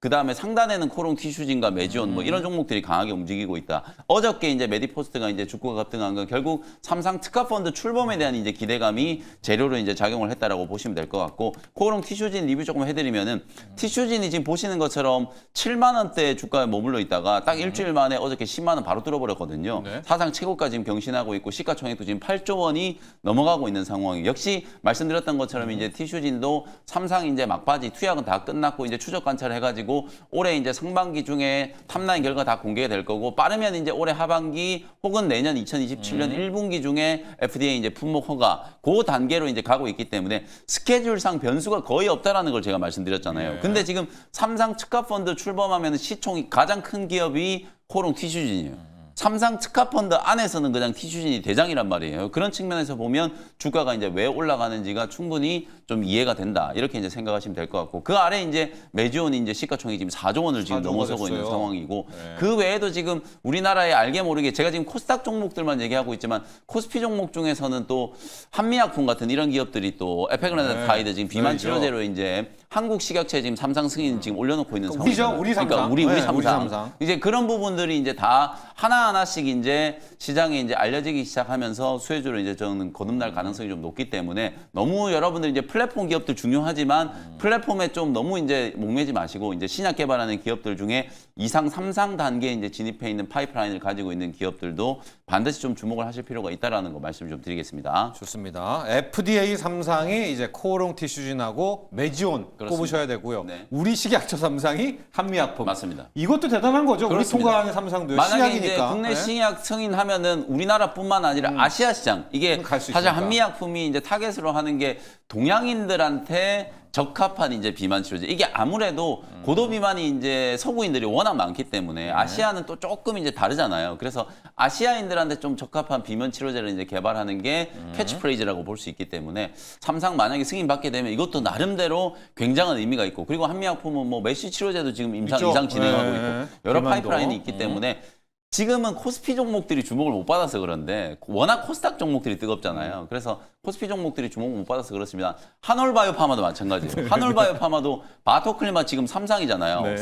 그 다음에 상단에는 코롱 티슈진과 메지온 뭐 이런 종목들이 강하게 움직이고 있다. 어저께 이제 메디포스트가 이제 주가가 급등한 건 결국 삼상 특화 펀드 출범에 대한 이제 기대감이 재료로 이제 작용을 했다라고 보시면 될 것 같고 코롱 티슈진 리뷰 조금 해드리면은 티슈진이 지금 보시는 것처럼 7만 원대 주가에 머물러 있다가 딱 일주일 만에 어저께 10만 원 바로 뚫어버렸거든요. 네. 사상 최고가 지금 경신하고 있고 시가총액도 지금 8조 원이 넘어가고 있는 상황이에요. 역시 말씀드렸던 것처럼 이제 티슈진도 삼상 이제 막바지 투약은 다 끝났고 이제 추적 관찰을 해가지고 올해 이제 상반기 중에 탑라인 결과 다 공개될 거고 빠르면 이제 올해 하반기 혹은 내년 2027년 1분기 중에 FDA 이제 품목 허가 그 단계로 이제 가고 있기 때문에 스케줄상 변수가 거의 없다라는 걸 제가 말씀드렸잖아요. 네. 근데 지금 삼상 특화 펀드 출범하면 시총이 가장 큰 기업이 코롱 티슈진이에요. 삼상 특화 펀드 안에서는 그냥 티슈진이 대장이란 말이에요. 그런 측면에서 보면 주가가 이제 왜 올라가는지가 충분히 좀 이해가 된다. 이렇게 이제 생각하시면 될 것 같고 그 아래 이제 메지온이 이제 시가총액이 지금 4조 원을 지금 4조 넘어서고 됐어요. 있는 상황이고 네. 그 외에도 지금 우리나라에 알게 모르게 제가 지금 코스닥 종목들만 얘기하고 있지만 코스피 종목 중에서는 또 한미약품 같은 이런 기업들이 또 에페그라나타이드 지금 비만 알죠. 치료제로 이제 한국 식약처에 지금 삼상 승인 지금 올려놓고 있는 우리죠, 상황이잖아요. 우리 삼상. 그러니까 우리 네, 삼상. 우리 삼상. 이제 그런 부분들이 이제 다 하나하나씩 이제 시장에 이제 알려지기 시작하면서 수혜주로 이제 저는 거듭날 가능성이 좀 높기 때문에 너무 여러분들 이제 플랫폼 기업들 중요하지만 플랫폼에 좀 너무 이제 목매지 마시고 이제 신약 개발하는 기업들 중에 2상, 3상 단계에 이제 진입해 있는 파이프라인을 가지고 있는 기업들도 반드시 좀 주목을 하실 필요가 있다라는 거 말씀 좀 드리겠습니다. 좋습니다. FDA 삼상이 이제 코오롱 티슈진하고 메지온 그렇습니다. 꼽으셔야 되고요. 네. 우리 식약처 삼상이 한미약품. 맞습니다. 이것도 대단한 거죠. 그렇습니다. 우리 통과하는 삼상도요. 만약에 이제 신약이니까. 국내 네. 신약 승인하면은 우리나라뿐만 아니라 아시아 시장 이게 갈수 사실 있으니까. 한미약품이 이제 타겟으로 하는 게 동양인들한테 적합한 이제 비만 치료제 이게 아무래도 고도 비만이 이제 서구인들이 워낙 많기 때문에 아시아는 또 조금 이제 다르잖아요. 그래서 아시아인들한테 좀 적합한 비만 치료제를 이제 개발하는 게 캐치프레이즈라고 볼 수 있기 때문에 삼상 만약에 승인 받게 되면 이것도 나름대로 굉장한 의미가 있고 그리고 한미약품은 뭐 메쉬 치료제도 지금 있죠. 임상 진행하고 네. 있고 여러 비만도. 파이프라인이 있기 때문에 지금은 코스피 종목들이 주목을 못 받아서 그런데 워낙 코스닥 종목들이 뜨겁잖아요. 그래서 코스피 종목들이 주목을 못 받아서 그렇습니다. 한올바이오파마도 마찬가지예요. 한올바이오파마도 바토클리마 지금 삼상이잖아요. 네.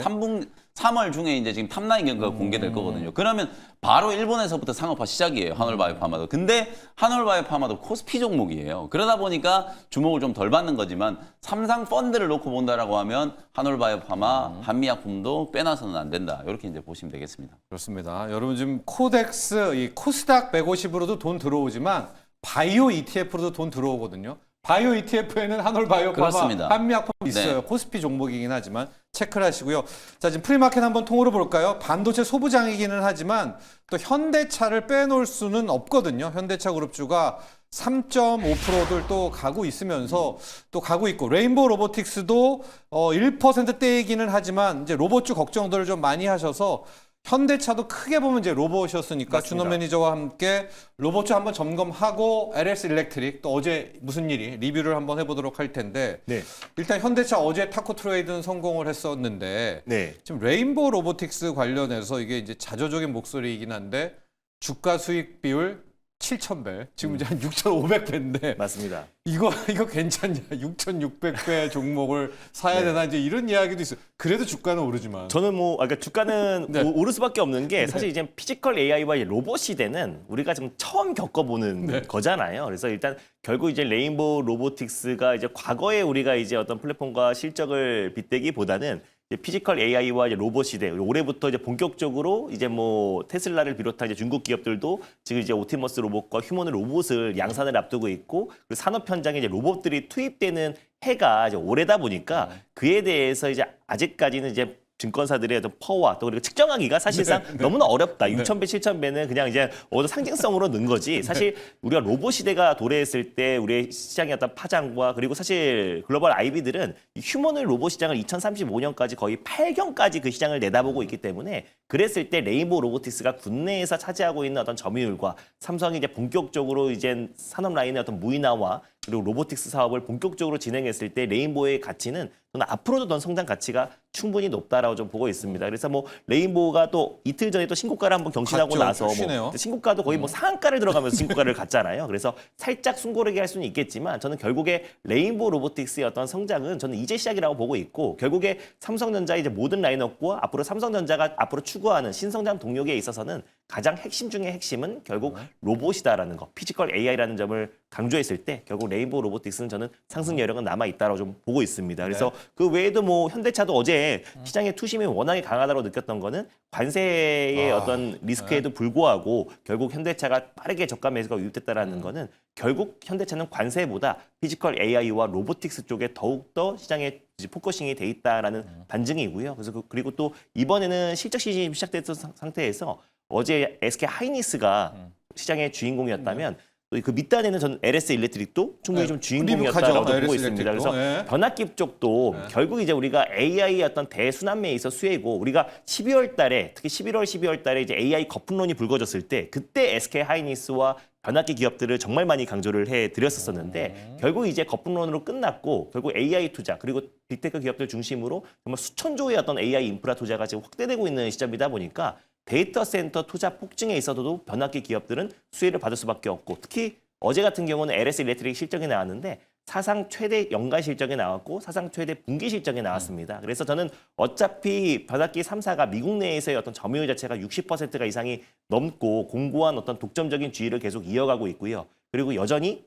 3월 중에 이제 지금 탑라인 결과가 공개될 거거든요. 그러면 바로 일본에서부터 상업화 시작이에요. 한올바이오파마도. 근데 한올바이오파마도 코스피 종목이에요. 그러다 보니까 주목을 좀 덜 받는 거지만 삼상 펀드를 놓고 본다라고 하면 한올바이오파마, 한미약품도 빼놔서는 안 된다. 이렇게 이제 보시면 되겠습니다. 그렇습니다. 여러분 지금 코덱스, 이 코스닥 150으로도 돈 들어오지만 바이오 ETF로도 돈 들어오거든요. 바이오 ETF에는 한올바이오파마, 그렇습니다. 한미약품 있어요. 네. 코스피 종목이긴 하지만 체크를 하시고요. 자, 지금 프리마켓 한번 통으로 볼까요? 반도체 소부장이기는 하지만 또 현대차를 빼놓을 수는 없거든요. 현대차 그룹주가 3.5%를 또 가고 있으면서 또 가고 있고 레인보우 로보틱스도 1%대이기는 하지만 이제 로봇주 걱정들을 좀 많이 하셔서 현대차도 크게 보면 이제 로봇이었으니까 맞습니다. 준원 매니저와 함께 로봇주 한번 점검하고 LS 일렉트릭 또 어제 무슨 일이 리뷰를 한번 해보도록 할 텐데 네. 일단 현대차 어제 타코 트레이드는 성공을 했었는데 네. 지금 레인보우 로보틱스 관련해서 이게 이제 자조적인 목소리이긴 한데 주가 수익 비율 7,000배 지금 이제 한 6,500배인데 맞습니다. 이거 괜찮냐? 6,600배 종목을 사야 되나 이제 이런 이야기도 있어요. 그래도 주가는 오르지만. 저는 그러니까 주가는 네. 오를 수밖에 없는 게 사실 이제 피지컬 AI와 로봇 시대는 우리가 지금 처음 겪어보는 네. 거잖아요. 그래서 일단 결국 이제 레인보우 로보틱스가 이제 과거에 우리가 이제 어떤 플랫폼과 실적을 빗대기보다는 이제 피지컬 AI와 이제 로봇 시대 올해부터 이제 본격적으로 이제 뭐 테슬라를 비롯한 이제 중국 기업들도 지금 이제 옵티머스 로봇과 휴머노 로봇을 양산을 앞두고 있고 그리고 산업 현장에 이제 로봇들이 투입되는 해가 이제 올해다 보니까 그에 대해서 이제 아직까지는 이제 증권사들의 어떤 퍼와 또 그리고 측정하기가 사실상 너무나 어렵다. 6,000배, 7,000배는 그냥 이제 어떤 상징성으로 넣은 거지. 사실 우리가 로봇 시대가 도래했을 때 우리의 시장의 어떤 파장과 그리고 사실 글로벌 IB들은 휴머노id 로봇 시장을 2035년까지 거의 8경까지 그 시장을 내다보고 있기 때문에 그랬을 때 레인보우 로보틱스가 국내에서 차지하고 있는 어떤 점유율과 삼성이 이제 본격적으로 이제 산업 라인의 어떤 무인화와 그리고 로보틱스 사업을 본격적으로 진행했을 때 레인보우의 가치는 저는 앞으로도 더 성장 가치가 충분히 높다라고 좀 보고 있습니다. 그래서 뭐 레인보우가 또 이틀 전에 또 신고가를 한번 경신하고 갔죠. 나서 푸시네요. 뭐 신고가도 거의 뭐 상한가를 들어가면서 신고가를 갔잖아요. 그래서 살짝 숨고르게 할 수는 있겠지만 저는 결국에 레인보우 로보틱스의 어떤 성장은 저는 이제 시작이라고 보고 있고 결국에 삼성전자의 이제 모든 라인업과 앞으로 삼성전자가 앞으로 추구하는 신성장 동력에 있어서는 가장 핵심 중의 핵심은 결국 로봇이다라는 거, 피지컬 AI라는 점을 강조했을 때 결국 레인보우 로보틱스는 저는 상승 여력은 남아 있다고 좀 보고 있습니다. 그래서 그 외에도 뭐 현대차도 어제 시장의 투심이 워낙에 강하다고 느꼈던 거는 관세의 어떤 리스크에도 불구하고 결국 현대차가 빠르게 저가 매수가 유입됐다라는 거는 결국 현대차는 관세보다 피지컬 AI와 로보틱스 쪽에 더욱더 시장에 포커싱이 돼 있다라는 반증이고요. 그래서 그리고 또 이번에는 실적 시즌이 시작됐던 상태에서 어제 SK 하이닉스가 시장의 주인공이었다면 또 그 밑단에는 저는 LS 일렉트릭도 충분히 좀 주인공이었다고 보고 LS 있습니다. 일렉트릭도. 그래서 네. 변압기 쪽도 결국 이제 우리가 AI의 어떤 대수남매에 있어 수혜고 우리가 12월 달에 특히 11월, 12월 달에 이제 AI 거품론이 불거졌을 때 그때 SK 하이닉스와 변압기 기업들을 정말 많이 강조를 해드렸었는데 결국 이제 거품론으로 끝났고 결국 AI 투자 그리고 빅테크 기업들 중심으로 정말 수천조의 어떤 AI 인프라 투자가 지금 확대되고 있는 시점이다 보니까 데이터 센터 투자 폭증에 있어서도 변압기 기업들은 수혜를 받을 수밖에 없고 특히 어제 같은 경우는 LS 일렉트릭 실적이 나왔는데 사상 최대 연간 실적이 나왔고 사상 최대 분기 실적이 나왔습니다. 그래서 저는 어차피 변압기 3사가 미국 내에서의 어떤 점유율 자체가 60%가 이상이 넘고 공고한 어떤 독점적인 주의를 계속 이어가고 있고요. 그리고 여전히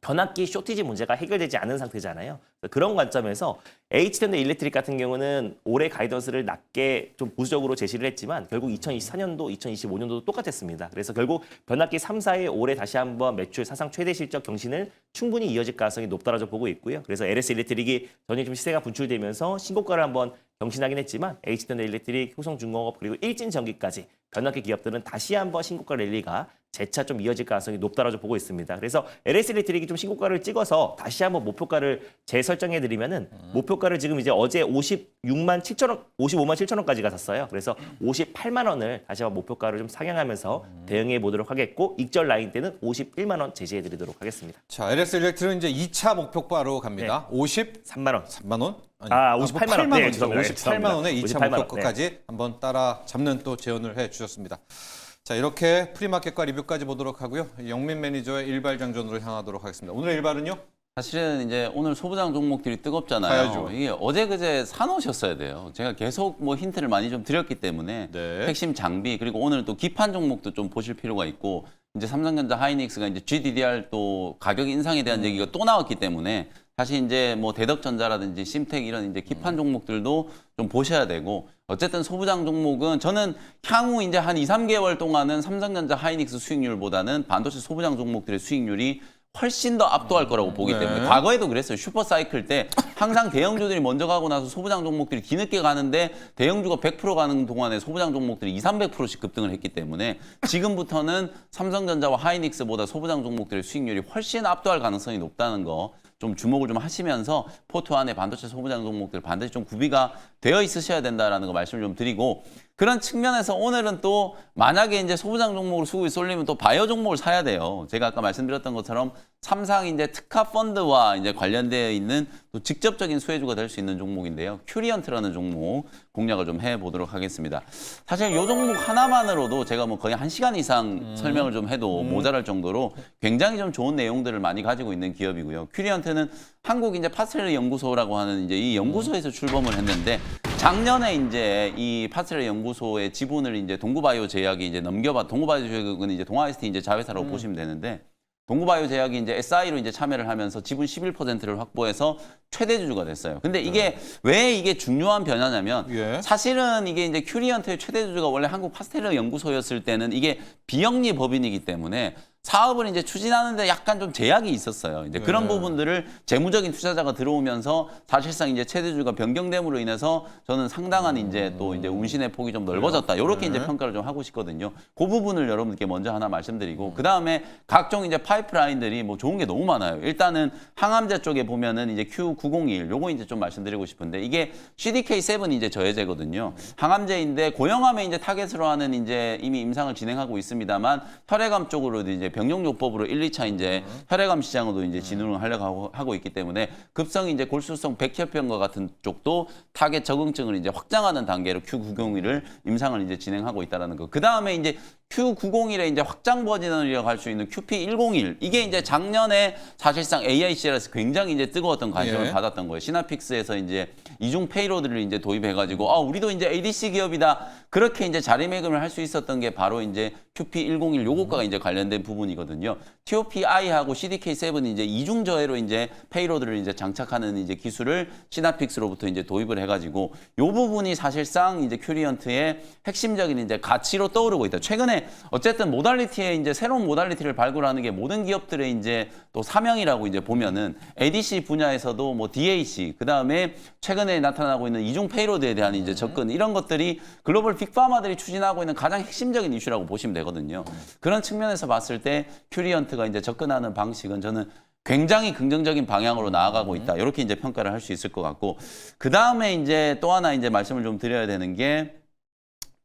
변압기 쇼티지 문제가 해결되지 않은 상태잖아요. 그런 관점에서 H전자 일렉트릭 같은 경우는 올해 가이던스를 낮게 좀 보수적으로 제시를 했지만 결국 2024년도, 2025년도도 똑같았습니다. 그래서 결국 변압기 3사의 올해 다시 한번 매출 사상 최대 실적 경신을 충분히 이어질 가능성이 높다라고 보고 있고요. 그래서 LS 일렉트릭이 전에 좀 시세가 분출되면서 신고가를 한번 경신하긴 했지만 H전자 일렉트릭, 효성중공업 그리고 일진전기까지 변압기 기업들은 다시 한번 신고가 랠리가 재차 좀 이어질 가능성이 높다라고 보고 있습니다. 그래서 LS 일렉트릭이 좀 신고가를 찍어서 다시 한번 목표가를 재설정해 드리면은 목표가를 지금 이제 어제 55만 7천 원까지 갔었어요. 그래서 58만 원을 다시 한번 목표가를 좀 상향하면서 대응해 보도록 하겠고 익절 라인 때는 51만 원 제시해 드리도록 하겠습니다. 자, LS 일렉트릭은 이제 2차 목표가로 갑니다. 3만 원. 53만 원? 아, 58만 원. 네, 원이죠. 죄송합니다. 58만 원에 2차 58만 원. 목표가까지 한번 따라 잡는 또 재연을 해 주셨습니다. 자, 이렇게 프리마켓과 리뷰까지 보도록 하고요. 영민 매니저의 일발장전으로 향하도록 하겠습니다. 오늘의 일발은요? 사실은 이제 오늘 소부장 종목들이 뜨겁잖아요. 가야죠. 이게 어제 그제 사놓으셨어야 돼요. 제가 계속 뭐 힌트를 많이 좀 드렸기 때문에 네. 핵심 장비 그리고 오늘 또 기판 종목도 좀 보실 필요가 있고 이제 삼성전자 하이닉스가 이제 GDDR 또 가격 인상에 대한 얘기가 또 나왔기 때문에 사실 이제 뭐 대덕전자라든지 심텍 이런 이제 기판 종목들도 좀 보셔야 되고 어쨌든 소부장 종목은 저는 향후 이제 한 2, 3개월 동안은 삼성전자 하이닉스 수익률보다는 반도체 소부장 종목들의 수익률이 훨씬 더 압도할 거라고 보기 네. 때문에 과거에도 그랬어요. 슈퍼사이클 때 항상 대형주들이 먼저 가고 나서 소부장 종목들이 뒤늦게 가는데 대형주가 100% 가는 동안에 소부장 종목들이 200~300%씩 급등을 했기 때문에 지금부터는 삼성전자와 하이닉스보다 소부장 종목들의 수익률이 훨씬 압도할 가능성이 높다는 거 좀 주목을 좀 하시면서 포트 안에 반도체 소부장 종목들 반드시 좀 구비가 되어 있으셔야 된다라는 거 말씀을 좀 드리고 그런 측면에서 오늘은 또 만약에 이제 소부장 종목으로 수급이 쏠리면 또 바이오 종목을 사야 돼요. 제가 아까 말씀드렸던 것처럼 삼상 이제 특화 펀드와 이제 관련되어 있는 또 직접적인 수혜주가 될 수 있는 종목인데요. 큐리언트라는 종목 공략을 좀 해보도록 하겠습니다. 사실 이 종목 하나만으로도 제가 뭐 거의 1시간 이상 설명을 좀 해도 모자랄 정도로 굉장히 좀 좋은 내용들을 많이 가지고 있는 기업이고요. 큐리언트는 한국 이제 파스텔 연구소라고 하는 이제 이 연구소에서 출범을 했는데 작년에 이제 이 파스텔 연구소의 지분을 이제 동구바이오 제약이 이제 동구바이오 제약은 이제 동아IST 이제 자회사라고 보시면 되는데 동구바이오 제약이 이제 SI로 이제 참여를 하면서 지분 11%를 확보해서 최대 주주가 됐어요. 근데 이게 왜 이게 중요한 변화냐면 예. 사실은 이게 이제 큐리언트의 최대 주주가 원래 한국 파스텔러 연구소였을 때는 이게 비영리 법인이기 때문에 사업을 이제 추진하는데 약간 좀 제약이 있었어요. 이제 그런 부분들을 재무적인 투자자가 들어오면서 사실상 이제 최대주주가 변경됨으로 인해서 저는 상당한 이제 또 이제 운신의 폭이 좀 넓어졌다. 이렇게 이제 평가를 좀 하고 싶거든요. 그 부분을 여러분께 먼저 하나 말씀드리고 그 다음에 각종 이제 파이프라인들이 뭐 좋은 게 너무 많아요. 일단은 항암제 쪽에 보면은 이제 Q901 요거 이제 좀 말씀드리고 싶은데 이게 CDK7 이제 저해제거든요. 항암제인데 고형암에 이제 타겟으로 하는 이제 이미 임상을 진행하고 있습니다만 혈액암 쪽으로도 이제 병용요법으로 1, 2차 이제 혈액암 시장으로 이제 진흥을 하려고 하고 있기 때문에 급성 이제 골수성 백혈병과 같은 쪽도 타겟 적응증을 이제 확장하는 단계로 Q901을 임상을 이제 진행하고 있다라는 거. 그 다음에 이제 Q901의 이제 확장 버전이라고 할 수 있는 QP101 이게 이제 작년에 사실상 AICL에서 굉장히 이제 뜨거웠던 관심을 예. 받았던 거예요. 시나픽스에서 이제 이중 페이로드를 이제 도입해가지고 우리도 이제 ADC 기업이다 그렇게 이제 자리매김을 할 수 있었던 게 바로 이제 QP101 요것과 이제 관련된 부분이거든요. TOPI하고 CDK7이 이제 이중 저해로 이제 페이로드를 이제 장착하는 이제 기술을 시나픽스로부터 이제 도입을 해가지고 요 부분이 사실상 이제 큐리언트의 핵심적인 이제 가치로 떠오르고 있다. 최근에 어쨌든 모달리티에 이제 새로운 모달리티를 발굴하는 게 모든 기업들의 이제 또 사명이라고 이제 보면은 ADC 분야에서도 뭐 DAC 그 다음에 최근에 나타나고 있는 이중 페이로드에 대한 이제 접근 이런 것들이 글로벌 빅파마들이 추진하고 있는 가장 핵심적인 이슈라고 보시면 되거든요. 그런 측면에서 봤을 때 큐리언트가 이제 접근하는 방식은 저는 굉장히 긍정적인 방향으로 나아가고 있다. 이렇게 이제 평가를 할 수 있을 것 같고 그 다음에 이제 또 하나 이제 말씀을 좀 드려야 되는 게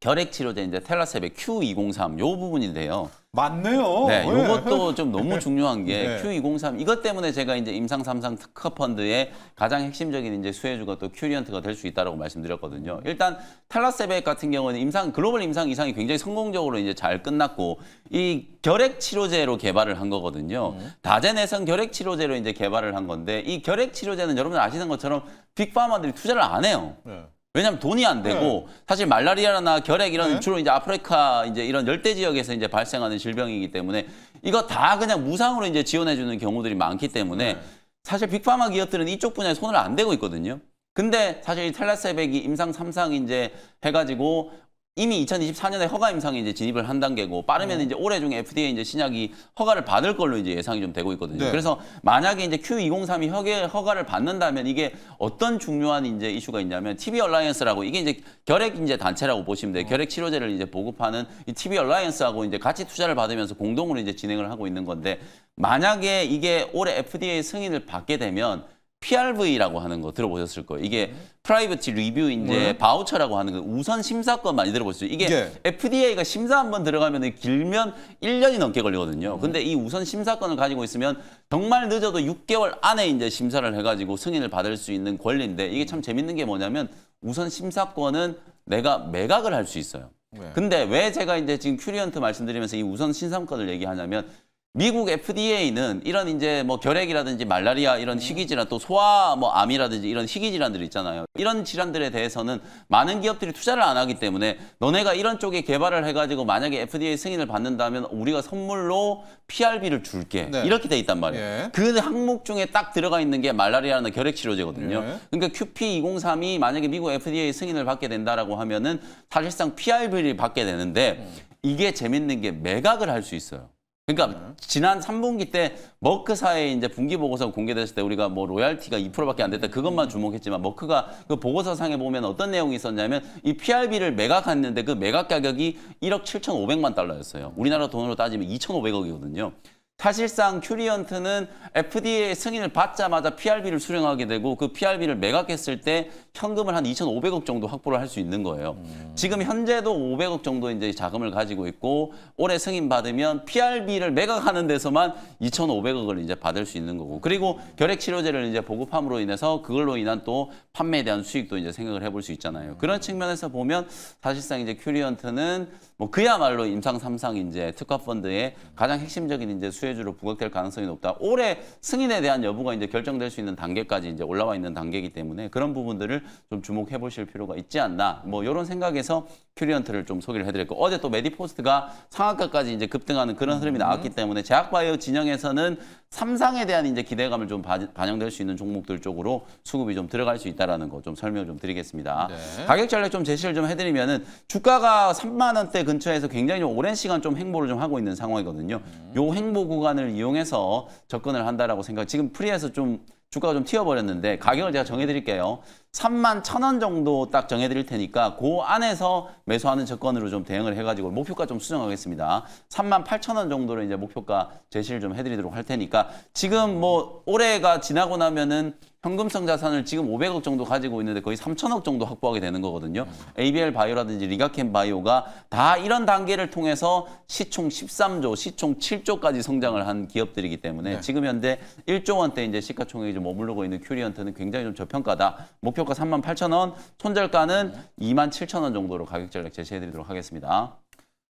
결핵 치료제 이제 텔라셉의 Q203 요 부분인데요. 맞네요. 네, 예. 요것도 좀 너무 중요한 게 네. Q203 이것 때문에 제가 이제 임상 삼상 특허 펀드의 가장 핵심적인 이제 수혜주가 또 큐리언트가 될 수 있다라고 말씀드렸거든요. 일단 텔라세백 같은 경우는 글로벌 임상 이상이 굉장히 성공적으로 이제 잘 끝났고 이 결핵 치료제로 개발을 한 거거든요. 다제내성 결핵 치료제로 이제 개발을 한 건데 이 결핵 치료제는 여러분 아시는 것처럼 빅파마들이 투자를 안 해요. 네. 왜냐하면 돈이 안 되고 사실 말라리아나 결핵 이런 네. 주로 이제 아프리카 이제 이런 열대 지역에서 이제 발생하는 질병이기 때문에 이거 다 그냥 무상으로 이제 지원해 주는 경우들이 많기 때문에 사실 빅파마 기업들은 이쪽 분야에 손을 안 대고 있거든요. 근데 사실 이 텔라세백이 임상 3상 이제 해가지고 이미 2024년에 허가 임상에 이제 진입을 한 단계고 빠르면 이제 올해 중에 FDA 이제 신약이 허가를 받을 걸로 이제 예상이 좀 되고 있거든요. 네. 그래서 만약에 이제 Q203이 허가를 받는다면 이게 어떤 중요한 이제 이슈가 있냐면 TB 얼라이언스라고 이게 이제 결핵 이제 단체라고 보시면 돼요. 결핵 치료제를 이제 보급하는 이 TB 얼라이언스하고 이제 같이 투자를 받으면서 공동으로 이제 진행을 하고 있는 건데 만약에 이게 올해 FDA 승인을 받게 되면 PRV라고 하는 거 들어보셨을 거예요. 이게 프라이버티 리뷰 이제 바우처라고 하는 거 우선 심사권 많이 들어보셨죠. 이게 예. FDA가 심사 한번 들어가면 길면 1년이 넘게 걸리거든요. 근데 이 우선 심사권을 가지고 있으면 정말 늦어도 6개월 안에 이제 심사를 해가지고 승인을 받을 수 있는 권리인데 이게 참 재밌는 게 뭐냐면 우선 심사권은 내가 매각을 할 수 있어요. 네. 근데 왜 제가 이제 지금 큐리언트 말씀드리면서 이 우선 심사권을 얘기하냐면 미국 FDA는 이런 이제 뭐 결핵이라든지 말라리아 이런 희귀질환 또 소아 뭐 암이라든지 이런 희귀질환들 있잖아요. 이런 질환들에 대해서는 많은 기업들이 투자를 안 하기 때문에 너네가 이런 쪽에 개발을 해가지고 만약에 FDA 승인을 받는다면 우리가 선물로 PRB를 줄게. 네. 이렇게 돼 있단 말이에요. 예. 그 항목 중에 딱 들어가 있는 게 말라리아나 결핵 치료제거든요. 예. 그러니까 QP203이 만약에 미국 FDA 승인을 받게 된다라고 하면은 사실상 PRB를 받게 되는데 이게 재밌는 게 매각을 할 수 있어요. 그러니까 지난 3분기 때 머크사의 이제 분기 보고서 공개됐을 때 우리가 뭐 로얄티가 2%밖에 안 됐다 그것만 주목했지만 머크가 그 보고서상에 보면 어떤 내용이 있었냐면 이 PRB를 매각했는데 그 매각 가격이 1억 7,500만 달러였어요. 우리나라 돈으로 따지면 2,500억이거든요. 사실상 큐리언트는 FDA 승인을 받자마자 PRB를 수령하게 되고 그 PRB를 매각했을 때 현금을 한 2,500억 정도 확보를 할 수 있는 거예요. 지금 현재도 500억 정도 이제 자금을 가지고 있고 올해 승인 받으면 PRB를 매각하는 데서만 2,500억을 이제 받을 수 있는 거고 그리고 결핵 치료제를 이제 보급함으로 인해서 그걸로 인한 또 판매에 대한 수익도 이제 생각을 해볼 수 있잖아요. 그런 측면에서 보면 사실상 이제 큐리언트는 뭐 그야말로 임상 3상 이제 특화 펀드의 가장 핵심적인 이제 수혜주로 부각될 가능성이 높다. 올해 승인에 대한 여부가 이제 결정될 수 있는 단계까지 이제 올라와 있는 단계이기 때문에 그런 부분들을 좀 주목해 보실 필요가 있지 않나. 뭐 이런 생각에서 큐리언트를 좀 소개를 해드렸고 어제 또 메디포스트가 상한가까지 이제 급등하는 그런 흐름이 나왔기 때문에 제약바이오 진영에서는 3상에 대한 이제 기대감을 좀 반영될 수 있는 종목들 쪽으로 수급이 좀 들어갈 수 있다라는 거 좀 설명 좀 드리겠습니다. 네. 가격 전략 좀 제시를 좀 해드리면은 주가가 3만 원대 근처에서 굉장히 좀 오랜 시간 좀 행보를 좀 하고 있는 상황이거든요. 요 행보 구간을 이용해서 접근을 한다라고 생각. 지금 프리에서 좀 주가가 좀 튀어버렸는데 가격을 제가 정해드릴게요. 3만 1,000원 정도 딱 정해드릴 테니까 그 안에서 매수하는 조건으로 좀 대응을 해가지고 목표가 좀 수정하겠습니다. 3만 8,000원 정도로 이제 목표가 제시를 좀 해드리도록 할 테니까 지금 뭐 올해가 지나고 나면은 현금성 자산을 지금 500억 정도 가지고 있는데 거의 3천억 정도 확보하게 되는 거거든요. ABL 바이오라든지 리가켄 바이오가 다 이런 단계를 통해서 시총 13조, 시총 7조까지 성장을 한 기업들이기 때문에 네. 지금 현재 1조 원대 이제 시가총액이 좀 머무르고 있는 큐리언트는 굉장히 좀 저평가다. 목표가 38,000원, 손절가는 27,000원 정도로 가격 전략 제시해드리도록 하겠습니다.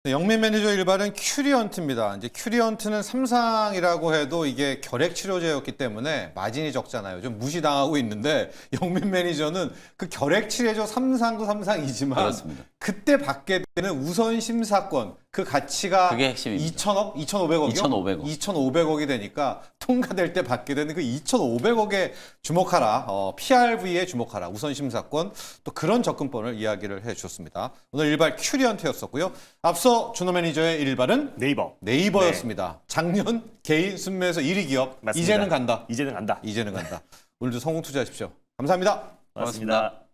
네, 영민 매니저 일발은 큐리언트입니다. 이제 큐리언트는 삼상이라고 해도 이게 결핵 치료제였기 때문에 마진이 적잖아요. 좀 무시당하고 있는데 영민 매니저는 그 결핵 치료제 삼상도 삼상이지만 그렇습니다. 그때 받게 되는 우선 심사권 그 가치가 그게 핵심입니다. 2,000억, 2,500억이요? 2,500억. 2,500억이 되니까 통과될 때 받게 되는 그 2,500억에 주목하라. PRV에 주목하라. 우선 심사권. 또 그런 접근법을 이야기를 해 주셨습니다. 오늘 일발 큐리언트였었고요. 앞서 준호 매니저의 일발은 네이버. 네이버였습니다. 작년 개인 순매에서 1위 기업. 맞습니다. 이제는 간다. 이제는 간다. 이제는 간다. 오늘도 성공 투자하십시오. 감사합니다. 고맙습니다.